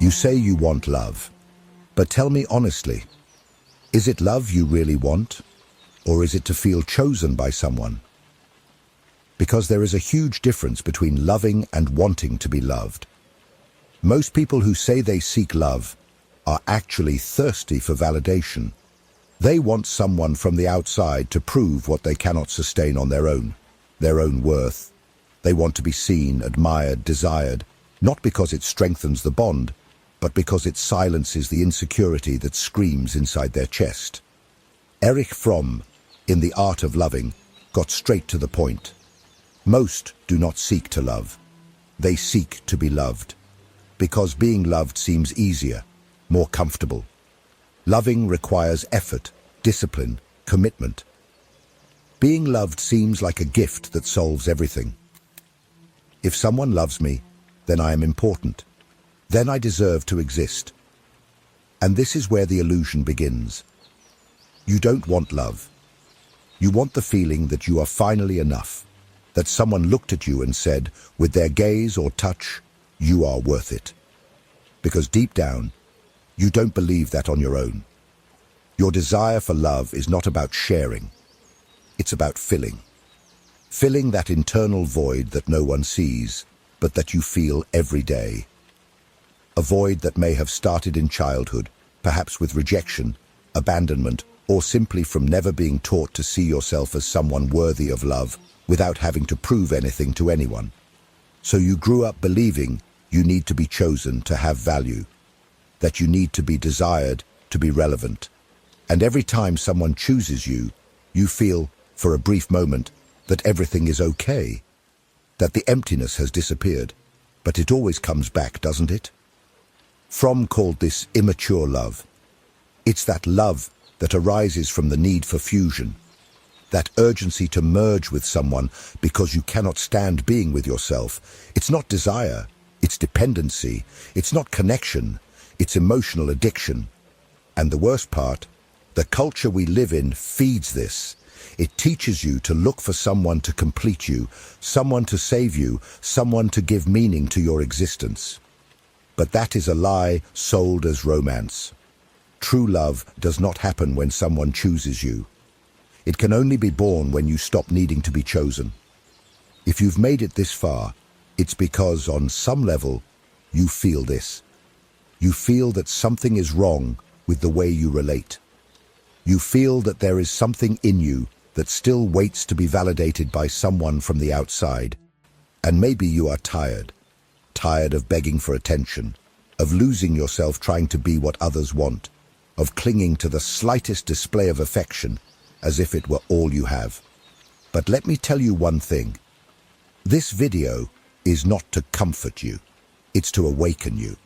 You say you want love, but tell me honestly, is it love you really want, or is it to feel chosen by someone? Because there is a huge difference between loving and wanting to be loved. Most people who say they seek love are actually thirsty for validation. They want someone from the outside to prove what they cannot sustain on their own worth. They want to be seen, admired, desired, not because it strengthens the bond, but because it silences the insecurity that screams inside their chest. Erich Fromm, in The Art of Loving, got straight to the point. Most do not seek to love. They seek to be loved, because being loved seems easier, more comfortable. Loving requires effort, discipline, commitment. Being loved seems like a gift that solves everything. If someone loves me, then I am important. Then I deserve to exist. And this is where the illusion begins. You don't want love. You want the feeling that you are finally enough, that someone looked at you and said, with their gaze or touch, you are worth it. Because deep down, you don't believe that on your own. Your desire for love is not about sharing. It's about filling. Filling that internal void that no one sees, but that you feel every day. A void that may have started in childhood, perhaps with rejection, abandonment, or simply from never being taught to see yourself as someone worthy of love without having to prove anything to anyone. So you grew up believing you need to be chosen to have value, that you need to be desired to be relevant. And every time someone chooses you, you feel, for a brief moment, that everything is okay, that the emptiness has disappeared. But it always comes back, doesn't it? Fromm called this immature love. It's that love that arises from the need for fusion, that urgency to merge with someone because you cannot stand being with yourself. It's not desire, it's dependency, it's not connection, it's emotional addiction. And the worst part, the culture we live in feeds this. It teaches you to look for someone to complete you, someone to save you, someone to give meaning to your existence. But that is a lie sold as romance. True love does not happen when someone chooses you. It can only be born when you stop needing to be chosen. If you've made it this far, it's because on some level, you feel this. You feel that something is wrong with the way you relate. You feel that there is something in you that still waits to be validated by someone from the outside. And maybe you are tired of begging for attention, of losing yourself trying to be what others want, of clinging to the slightest display of affection as if it were all you have. But let me tell you one thing. This video is not to comfort you. It's to awaken you.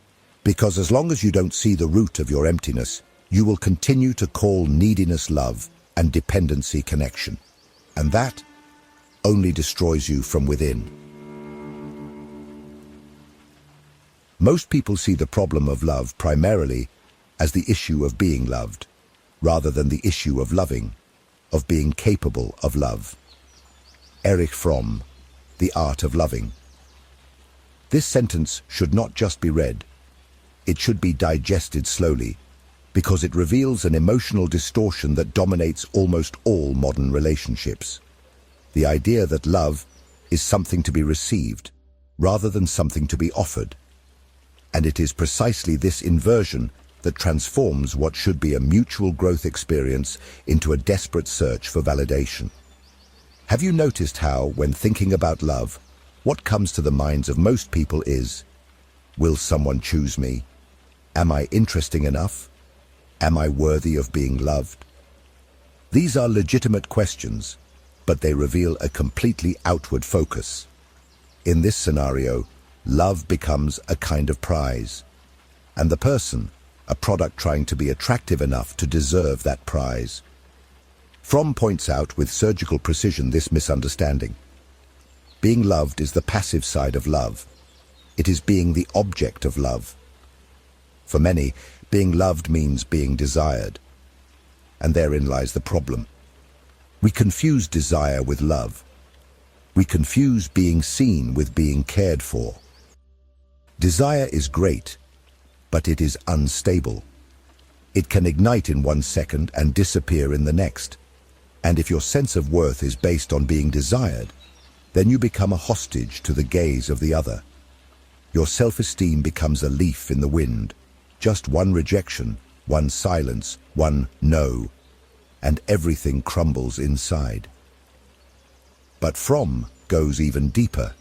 Because as long as you don't see the root of your emptiness, you will continue to call neediness love and dependency connection. And that only destroys you from within. Most people see the problem of love primarily as the issue of being loved, rather than the issue of loving, of being capable of love. Erich Fromm, The Art of Loving. This sentence should not just be read. It should be digested slowly, because it reveals an emotional distortion that dominates almost all modern relationships. The idea that love is something to be received, rather than something to be offered. And it is precisely this inversion that transforms what should be a mutual growth experience into a desperate search for validation. Have you noticed how, when thinking about love, what comes to the minds of most people is, will someone choose me? Am I interesting enough? Am I worthy of being loved? These are legitimate questions, but they reveal a completely outward focus. In this scenario, love becomes a kind of prize, and the person, a product trying to be attractive enough to deserve that prize. Fromm points out with surgical precision this misunderstanding. Being loved is the passive side of love. It is being the object of love. For many, being loved means being desired. And therein lies the problem. We confuse desire with love. We confuse being seen with being cared for. Desire is great, but it is unstable. It can ignite in 1 second and disappear in the next. And if your sense of worth is based on being desired, then you become a hostage to the gaze of the other. Your self-esteem becomes a leaf in the wind. Just one rejection, one silence, one no, and everything crumbles inside. But Fromm goes even deeper.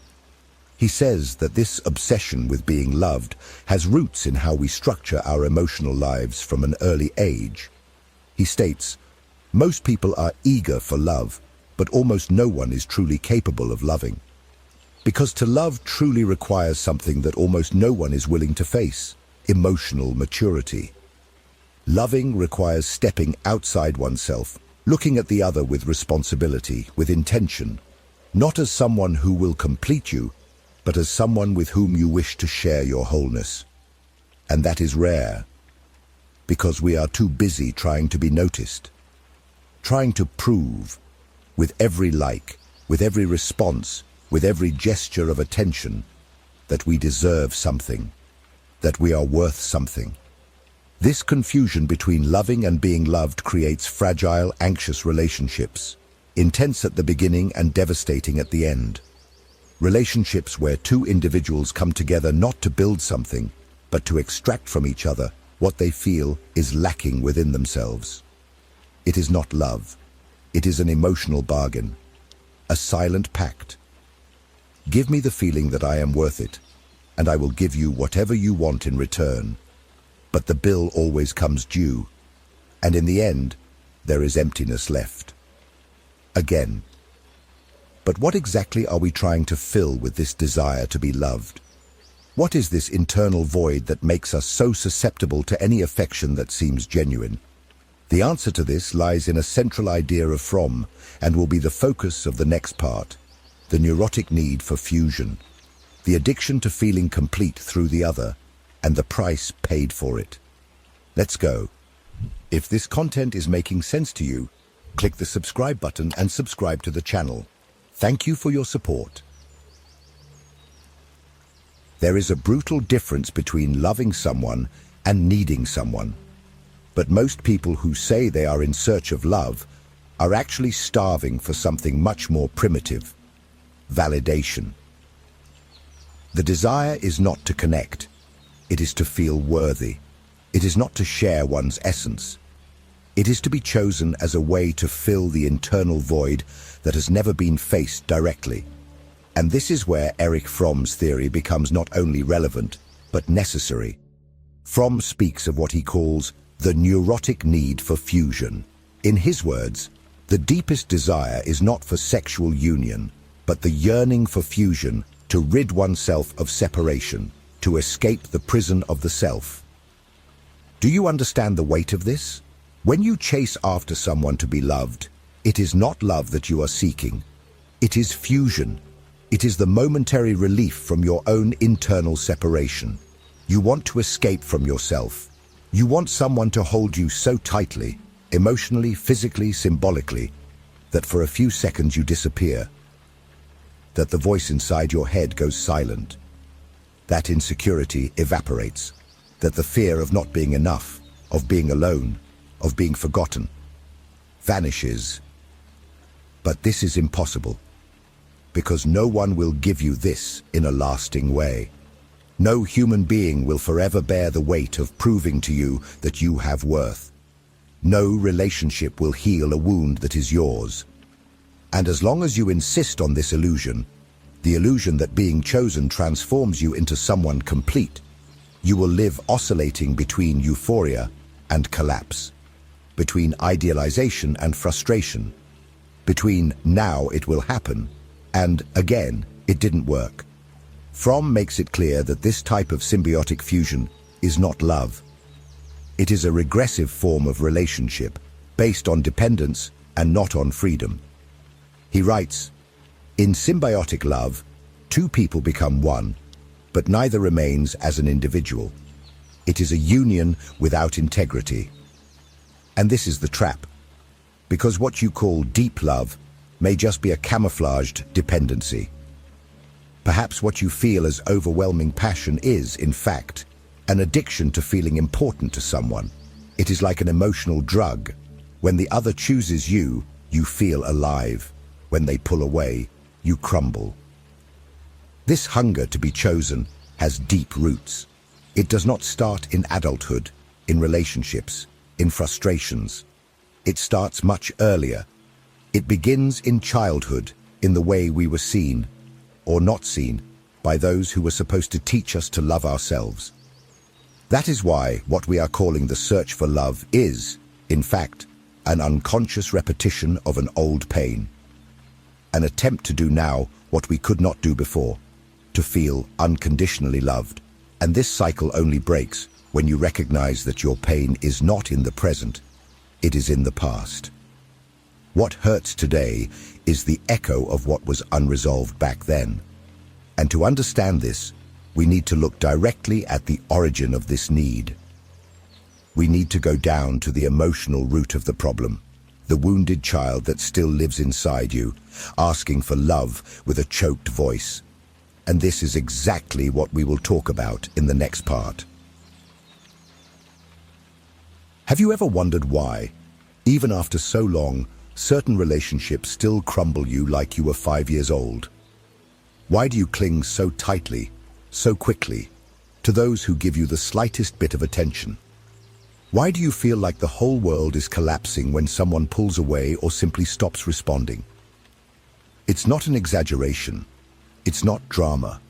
He says that this obsession with being loved has roots in how we structure our emotional lives from an early age. He states, most people are eager for love, but almost no one is truly capable of loving. Because to love truly requires something that almost no one is willing to face: emotional maturity. Loving requires stepping outside oneself, looking at the other with responsibility, with intention, not as someone who will complete you, but as someone with whom you wish to share your wholeness. And that is rare, because we are too busy trying to be noticed, trying to prove, with every like, with every response, with every gesture of attention, that we deserve something, that we are worth something. This confusion between loving and being loved creates fragile, anxious relationships, intense at the beginning and devastating at the end. Relationships where two individuals come together not to build something, but to extract from each other what they feel is lacking within themselves. It is not love. It is an emotional bargain, a silent pact. Give me the feeling that I am worth it, and I will give you whatever you want in return. But the bill always comes due, and in the end, there is emptiness left. Again. But what exactly are we trying to fill with this desire to be loved? What is this internal void that makes us so susceptible to any affection that seems genuine? The answer to this lies in a central idea of Fromm, and will be the focus of the next part: the neurotic need for fusion, the addiction to feeling complete through the other, and the price paid for it. Let's go. If this content is making sense to you, click the subscribe button and subscribe to the channel. Thank you for your support. There is a brutal difference between loving someone and needing someone. But most people who say they are in search of love are actually starving for something much more primitive: validation. The desire is not to connect. It is to feel worthy. It is not to share one's essence. It is to be chosen as a way to fill the internal void that has never been faced directly. And this is where Erich Fromm's theory becomes not only relevant, but necessary. Fromm speaks of what he calls the neurotic need for fusion. In his words, the deepest desire is not for sexual union, but the yearning for fusion, to rid oneself of separation, to escape the prison of the self. Do you understand the weight of this? When you chase after someone to be loved, it is not love that you are seeking. It is fusion. It is the momentary relief from your own internal separation. You want to escape from yourself. You want someone to hold you so tightly, emotionally, physically, symbolically, that for a few seconds you disappear, that the voice inside your head goes silent, that insecurity evaporates, that the fear of not being enough, of being alone, of being forgotten, vanishes. But this is impossible, because no one will give you this in a lasting way. No human being will forever bear the weight of proving to you that you have worth. No relationship will heal a wound that is yours. And as long as you insist on this illusion, the illusion that being chosen transforms you into someone complete, you will live oscillating between euphoria and collapse, between idealization and frustration, between now it will happen and again it didn't work. Fromm makes it clear that this type of symbiotic fusion is not love. It is a regressive form of relationship based on dependence and not on freedom. He writes, "In symbiotic love, two people become one, but neither remains as an individual. It is a union without integrity." And this is the trap, because what you call deep love may just be a camouflaged dependency. Perhaps what you feel as overwhelming passion is, in fact, an addiction to feeling important to someone. It is like an emotional drug. When the other chooses you, you feel alive. When they pull away, you crumble. This hunger to be chosen has deep roots. It does not start in adulthood, in relationships, in frustrations. It starts much earlier. It begins in childhood, in the way we were seen, or not seen, by those who were supposed to teach us to love ourselves. That is why what we are calling the search for love is, in fact, an unconscious repetition of an old pain. An attempt to do now what we could not do before, to feel unconditionally loved. And this cycle only breaks when you recognize that your pain is not in the present, it is in the past. What hurts today is the echo of what was unresolved back then. And to understand this, we need to look directly at the origin of this need. We need to go down to the emotional root of the problem, the wounded child that still lives inside you, asking for love with a choked voice. And this is exactly what we will talk about in the next part. Have you ever wondered why, even after so long, certain relationships still crumble you like you were 5 years old? Why do you cling so tightly, so quickly, to those who give you the slightest bit of attention? Why do you feel like the whole world is collapsing when someone pulls away or simply stops responding? It's not an exaggeration. It's not drama.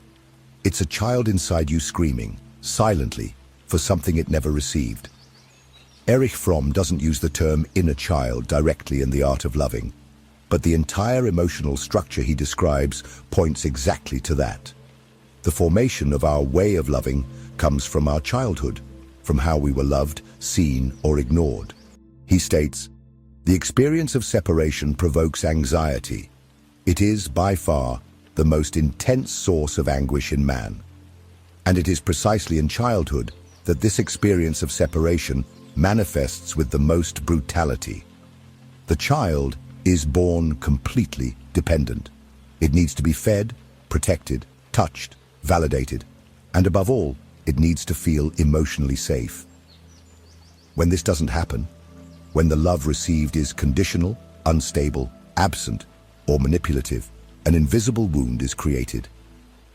It's a child inside you screaming, silently, for something it never received. Erich Fromm doesn't use the term inner child directly in The Art of Loving, but the entire emotional structure he describes points exactly to that. The formation of our way of loving comes from our childhood, from how we were loved, seen, or ignored. He states, "The experience of separation provokes anxiety. It is, by far, the most intense source of anguish in man. And it is precisely in childhood that this experience of separation manifests with the most brutality. The child is born completely dependent. It needs to be fed, protected, touched, validated, and above all, it needs to feel emotionally safe. When this doesn't happen, when the love received is conditional, unstable, absent, or manipulative, an invisible wound is created.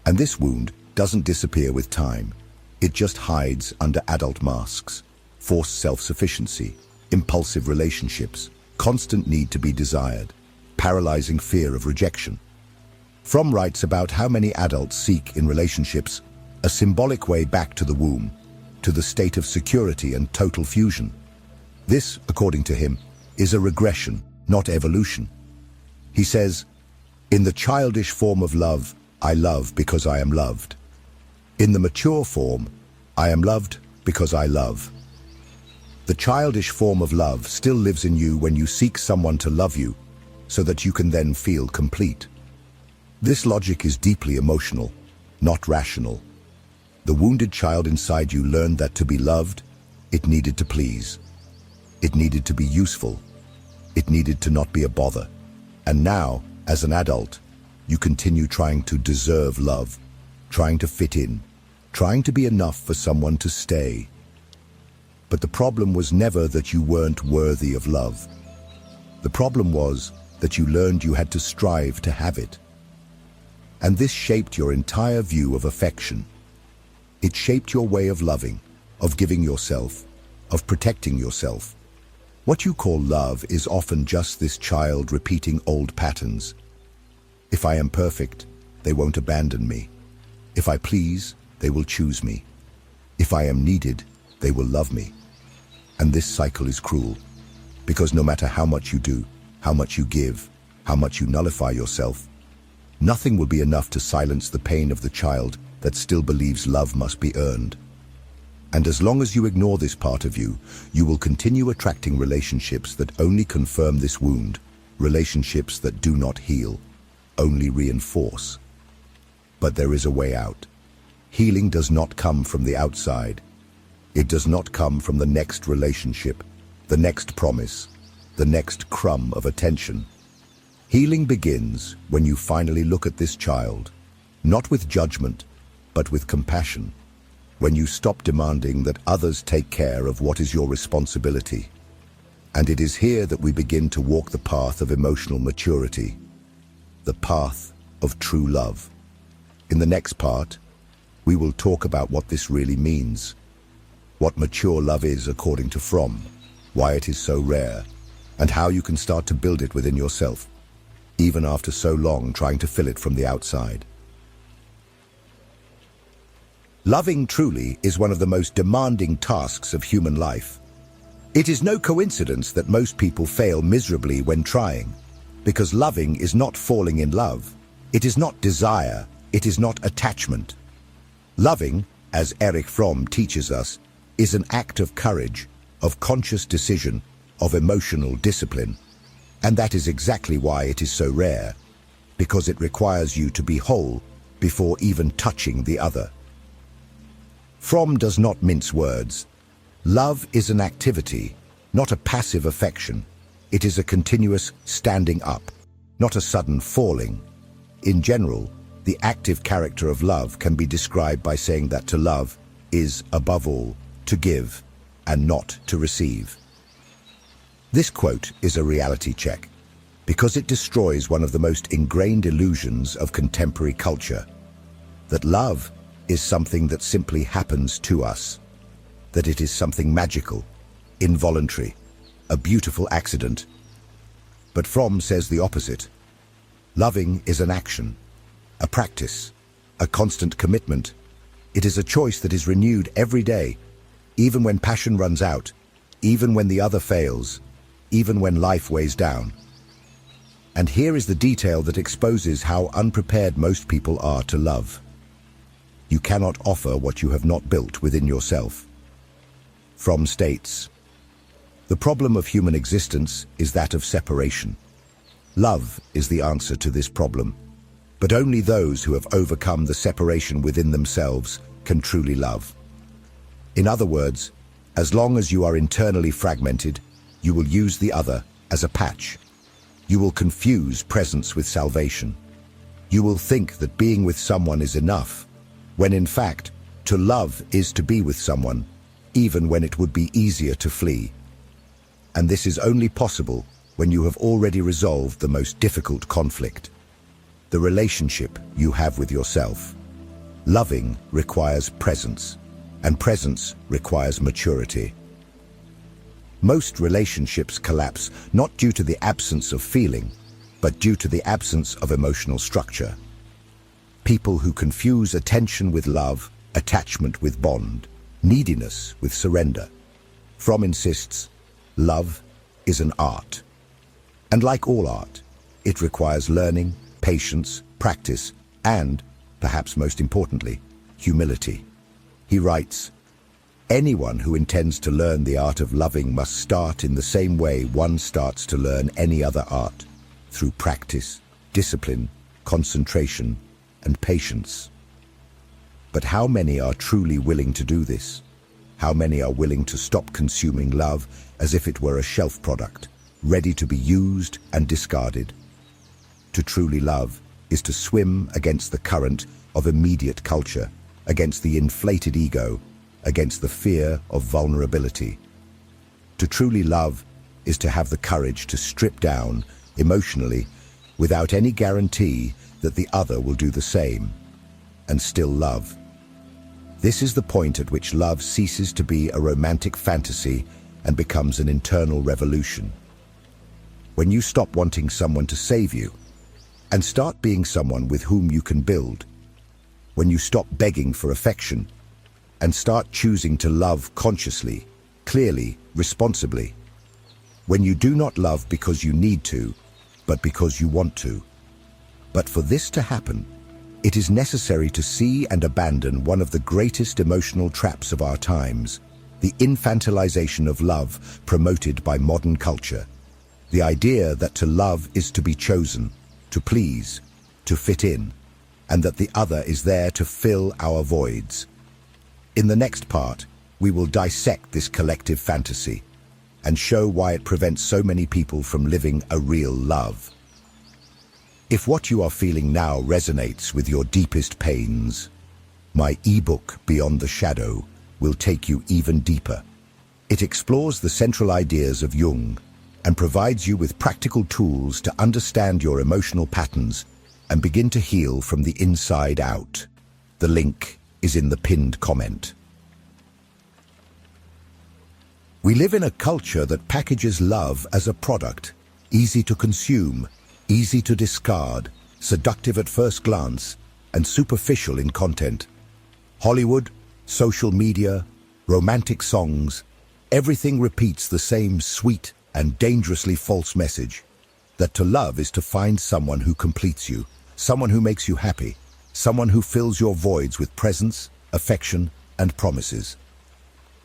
And this wound doesn't disappear with time. It just hides under adult masks. Forced self-sufficiency, impulsive relationships, constant need to be desired, paralyzing fear of rejection. Fromm writes about how many adults seek in relationships a symbolic way back to the womb, to the state of security and total fusion. This, according to him, is a regression, not evolution. He says, "In the childish form of love, I love because I am loved. In the mature form, I am loved because I love." The childish form of love still lives in you when you seek someone to love you, so that you can then feel complete. This logic is deeply emotional, not rational. The wounded child inside you learned that to be loved, it needed to please. It needed to be useful. It needed to not be a bother. And now, as an adult, you continue trying to deserve love, trying to fit in, trying to be enough for someone to stay. But the problem was never that you weren't worthy of love. The problem was that you learned you had to strive to have it. And this shaped your entire view of affection. It shaped your way of loving, of giving yourself, of protecting yourself. What you call love is often just this child repeating old patterns. If I am perfect, they won't abandon me. If I please, they will choose me. If I am needed, they will love me. And this cycle is cruel, because no matter how much you do, how much you give, how much you nullify yourself, nothing will be enough to silence the pain of the child that still believes love must be earned. And as long as you ignore this part of you, you will continue attracting relationships that only confirm this wound, relationships that do not heal, only reinforce. But there is a way out. Healing does not come from the outside. It does not come from the next relationship, the next promise, the next crumb of attention. Healing begins when you finally look at this child, not with judgment, but with compassion. when you stop demanding that others take care of what is your responsibility. And it is here that we begin to walk the path of emotional maturity, the path of true love. In the next part, we will talk about what this really means, what mature love is according to Fromm, why it is so rare, and how you can start to build it within yourself, even after so long trying to fill it from the outside. Loving truly is one of the most demanding tasks of human life. It is no coincidence that most people fail miserably when trying, because loving is not falling in love. It is not desire. It is not attachment. Loving, as Erich Fromm teaches us, is an act of courage, of conscious decision, of emotional discipline. And that is exactly why it is so rare, because it requires you to be whole before even touching the other. Fromm does not mince words. Love is an activity, not a passive affection. It is a continuous standing up, not a sudden falling. In general, the active character of love can be described by saying that to love is, above all, to give and not to receive. This quote is a reality check, because it destroys one of the most ingrained illusions of contemporary culture, that love is something that simply happens to us, that it is something magical, involuntary, a beautiful accident. But Fromm says the opposite. Loving is an action, a practice, a constant commitment. It is a choice that is renewed every day, even when passion runs out, even when the other fails, even when life weighs down. And here is the detail that exposes how unprepared most people are to love. You cannot offer what you have not built within yourself. Fromm states, "The problem of human existence is that of separation. Love is the answer to this problem, but only those who have overcome the separation within themselves can truly love." In other words, as long as you are internally fragmented, you will use the other as a patch. You will confuse presence with salvation. You will think that being with someone is enough, when in fact, to love is to be with someone, even when it would be easier to flee. And this is only possible when you have already resolved the most difficult conflict, the relationship you have with yourself. Loving requires presence, and presence requires maturity. Most relationships collapse not due to the absence of feeling, but due to the absence of emotional structure. People who confuse attention with love, attachment with bond, neediness with surrender. Fromm insists, love is an art. And like all art, it requires learning, patience, practice, and, perhaps most importantly, humility. He writes, "Anyone who intends to learn the art of loving must start in the same way one starts to learn any other art, through practice, discipline, concentration, and patience." But how many are truly willing to do this? How many are willing to stop consuming love as if it were a shelf product, ready to be used and discarded? To truly love is to swim against the current of immediate culture, against the inflated ego, against the fear of vulnerability. To truly love is to have the courage to strip down emotionally without any guarantee that the other will do the same, and still love. This is the point at which love ceases to be a romantic fantasy and becomes an internal revolution. When you stop wanting someone to save you and start being someone with whom you can build. When you stop begging for affection and start choosing to love consciously, clearly, responsibly. When you do not love because you need to, but because you want to. But for this to happen, it is necessary to see and abandon one of the greatest emotional traps of our times, the infantilization of love promoted by modern culture. The idea that to love is to be chosen, to please, to fit in, and that the other is there to fill our voids. In the next part, we will dissect this collective fantasy and show why it prevents so many people from living a real love. If what you are feeling now resonates with your deepest pains, my ebook, Beyond the Shadow, will take you even deeper. It explores the central ideas of Jung and provides you with practical tools to understand your emotional patterns and begin to heal from the inside out. The link is in the pinned comment. We live in a culture that packages love as a product, easy to consume, easy to discard, seductive at first glance, and superficial in content. Hollywood, social media, romantic songs, everything repeats the same sweet and dangerously false message, that to love is to find someone who completes you, someone who makes you happy, someone who fills your voids with presence, affection, and promises.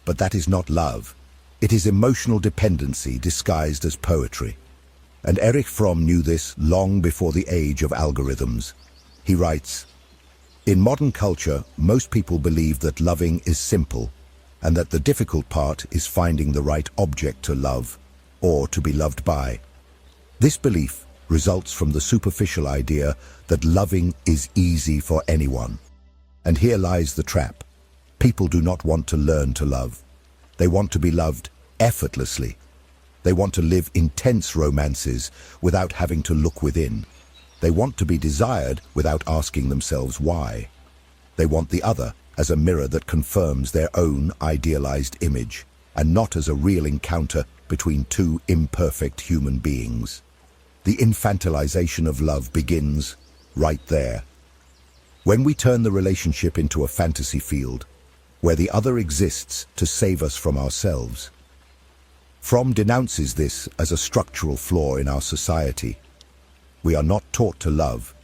But that is not love. It is emotional dependency disguised as poetry. And Erich Fromm knew this long before the age of algorithms. He writes, "In modern culture, most people believe that loving is simple, and that the difficult part is finding the right object to love, or to be loved by. This belief results from the superficial idea that loving is easy for anyone. And here lies the trap. People do not want to learn to love. They want to be loved effortlessly. They want to live intense romances without having to look within. They want to be desired without asking themselves why. They want the other as a mirror that confirms their own idealized image, and not as a real encounter between two imperfect human beings. The infantilization of love begins right there. When we turn the relationship into a fantasy field, where the other exists to save us from ourselves. Fromm denounces this as a structural flaw in our society. We are not taught to love.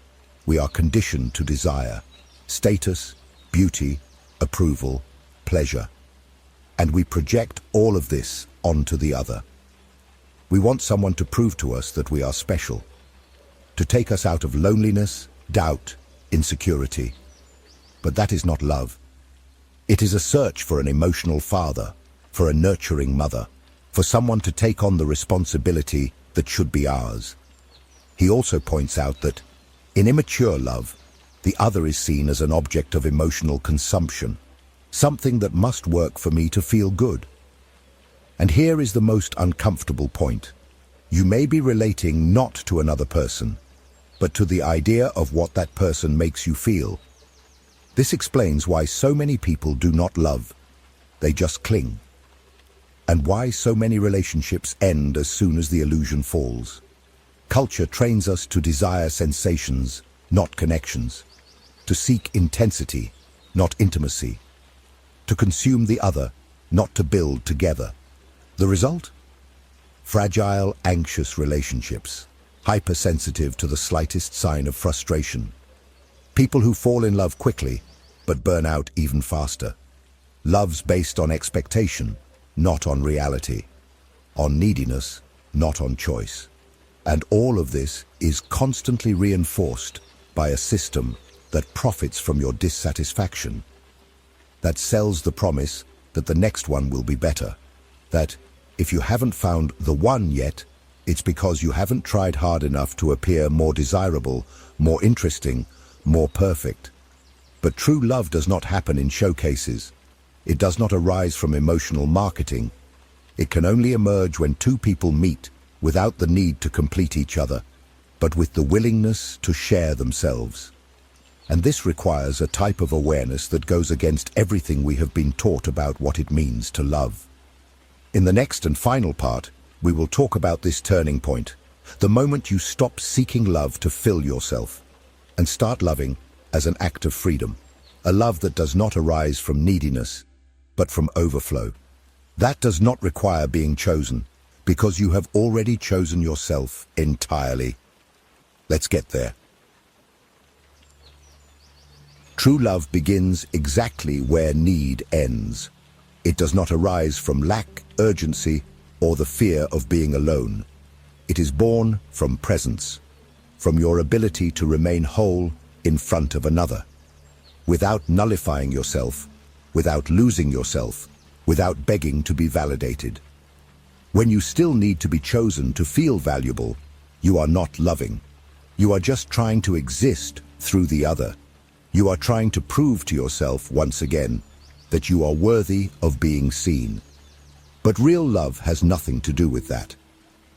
We are conditioned to desire status, beauty, approval, pleasure. And we project all of this onto the other. We want someone to prove to us that we are special, to take us out of loneliness, doubt, insecurity. But that is not love. It is a search for an emotional father, for a nurturing mother, for someone to take on the responsibility that should be ours. He also points out that, in immature love, the other is seen as an object of emotional consumption, something that must work for me to feel good. And here is the most uncomfortable point. You may be relating not to another person, but to the idea of what that person makes you feel. This explains why so many people do not love. They just cling. And why so many relationships end as soon as the illusion falls. Culture trains us to desire sensations, not connections. To seek intensity, not intimacy. To consume the other, not to build together. The result? Fragile, anxious relationships, hypersensitive to the slightest sign of frustration. People who fall in love quickly, but burn out even faster. Loves based on expectation, not on reality. On neediness, not on choice. And all of this is constantly reinforced by a system that profits from your dissatisfaction. That sells the promise that the next one will be better. That if you haven't found the one yet, it's because you haven't tried hard enough to appear more desirable, more interesting, more perfect. But true love does not happen in showcases. It does not arise from emotional marketing. It can only emerge when two people meet without the need to complete each other, but with the willingness to share themselves. And this requires a type of awareness that goes against everything we have been taught about what it means to love. In the next and final part, we will talk about this turning point, the moment you stop seeking love to fill yourself and start loving as an act of freedom, a love that does not arise from neediness, but from overflow. That does not require being chosen, because you have already chosen yourself entirely. Let's get there. True love begins exactly where need ends. It does not arise from lack, urgency, or the fear of being alone. It is born from presence, from your ability to remain whole in front of another, without nullifying yourself, without losing yourself, without begging to be validated. When you still need to be chosen to feel valuable, you are not loving. You are just trying to exist through the other. You are trying to prove to yourself once again that you are worthy of being seen. But real love has nothing to do with that.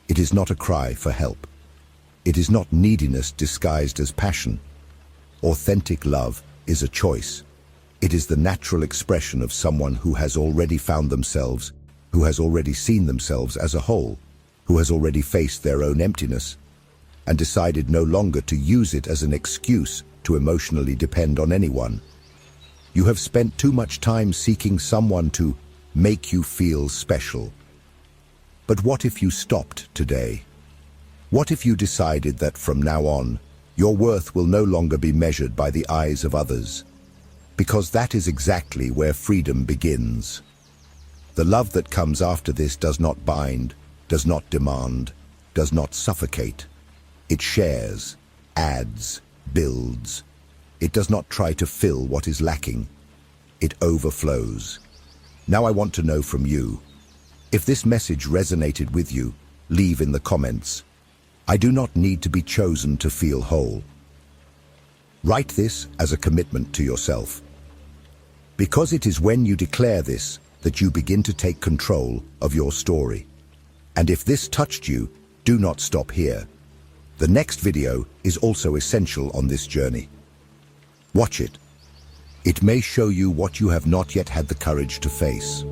It is not a cry for help. It is not neediness disguised as passion. Authentic love is a choice. It is the natural expression of someone who has already found themselves, who has already seen themselves as a whole, who has already faced their own emptiness, and decided no longer to use it as an excuse to emotionally depend on anyone. You have spent too much time seeking someone to make you feel special. But what if you stopped today? What if you decided that from now on, your worth will no longer be measured by the eyes of others? Because that is exactly where freedom begins. The love that comes after this does not bind, does not demand, does not suffocate. It shares, adds, builds. It does not try to fill what is lacking. It overflows. Now I want to know from you. If this message resonated with you, leave in the comments. I do not need to be chosen to feel whole. Write this as a commitment to yourself. Because it is when you declare this that you begin to take control of your story. And if this touched you, do not stop here. The next video is also essential on this journey. Watch it. It may show you what you have not yet had the courage to face.